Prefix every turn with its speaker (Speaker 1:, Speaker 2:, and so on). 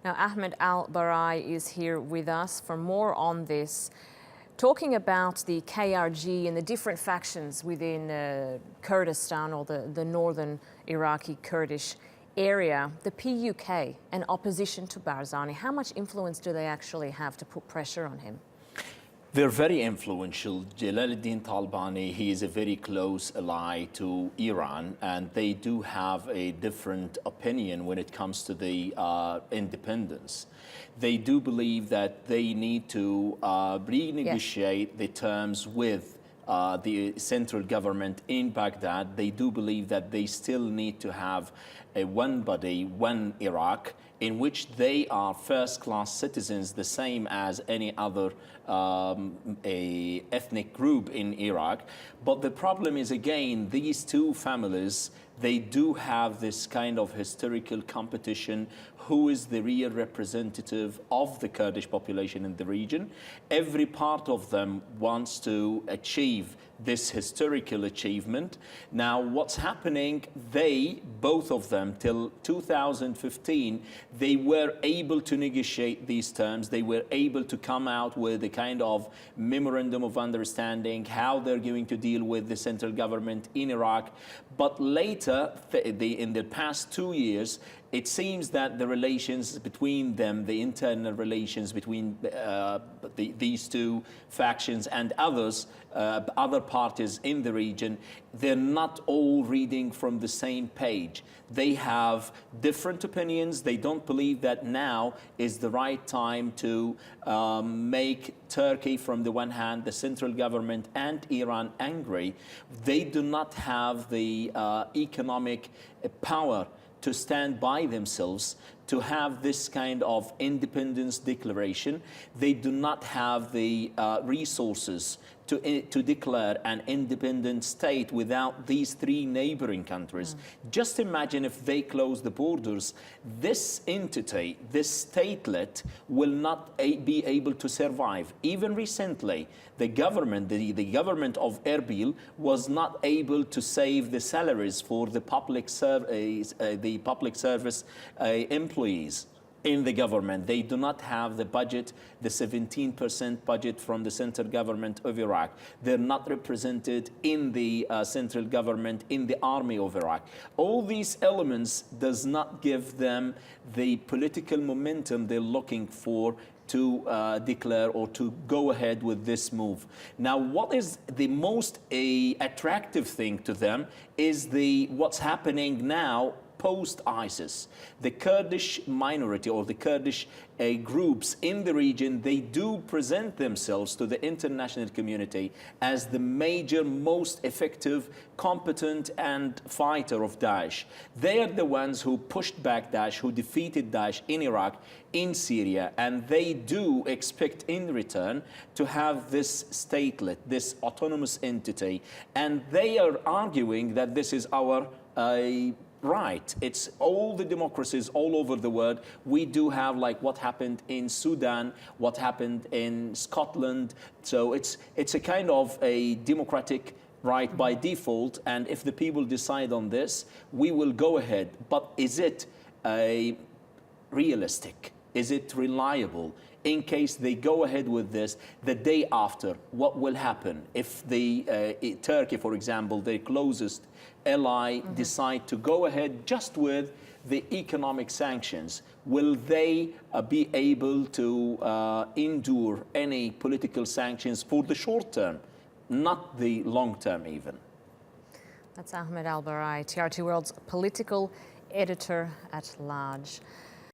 Speaker 1: Now, Ahmed Alburai is here with us for more on this, talking about the KRG and the different factions within Kurdistan, or the northern Iraqi Kurdish area. The PUK and opposition to Barzani, how much influence do they actually have to put pressure on him?
Speaker 2: They're very influential. Jalaluddin Talabani, he is a very close ally to Iran, and they do have a different opinion when it comes to the independence. They do believe that they need to renegotiate the terms with the central government in Baghdad. They do believe that they still need to have a one body, one Iraq, in which they are first-class citizens, the same as any other ethnic group in Iraq. But the problem is, again, these two families, they do have this kind of historical competition. Who is the real representative of the Kurdish population in the region? Every part of them wants to achieve this historical achievement. Now, what's happening, both of them, till 2015, they were able to negotiate these terms. They were able to come out with a kind of memorandum of understanding, how they're going to deal with the central government in Iraq. But later, in the past 2 years, it seems that the relations between them, the internal relations between these two factions and other parties in the region, they're not all reading from the same page. They have different opinions. They don't believe that now is the right time to make Turkey, from the one hand, the central government and Iran angry. They do not have the economic power to stand by themselves, to have this kind of independence declaration. They do not have the resources to declare an independent state without these three neighboring countries. Just imagine if they close the borders, this entity, this statelet, will not be able to survive. Even recently, the government, the government of Erbil, was not able to save the salaries for the public service employees in the government. They do not have the budget, the 17% budget from the central government of Iraq. They're not represented in the central government, in the army of Iraq. All these elements does not give them the political momentum they're looking for to declare or to go ahead with this move. Now, what is the most attractive thing to them is what's happening now post-ISIS. The Kurdish minority, or the Kurdish groups in the region, they do present themselves to the international community as the major, most effective, competent and fighter of Daesh. They are the ones who pushed back Daesh, who defeated Daesh in Iraq, in Syria, and they do expect in return to have this statelet, this autonomous entity, and they are arguing that this is our right. It's all the democracies all over the world. We do have, like what happened in Sudan, what happened in Scotland. So it's a kind of a democratic right by default. And if the people decide on this, we will go ahead. But is it realistic? Is it reliable? In case they go ahead with this, the day after, what will happen? If Turkey, for example, their closest ally, decide to go ahead just with the economic sanctions, will they be able to endure any political sanctions for the short term, not the long term even?
Speaker 1: That's Ahmed Alburai, TRT World's political editor at large.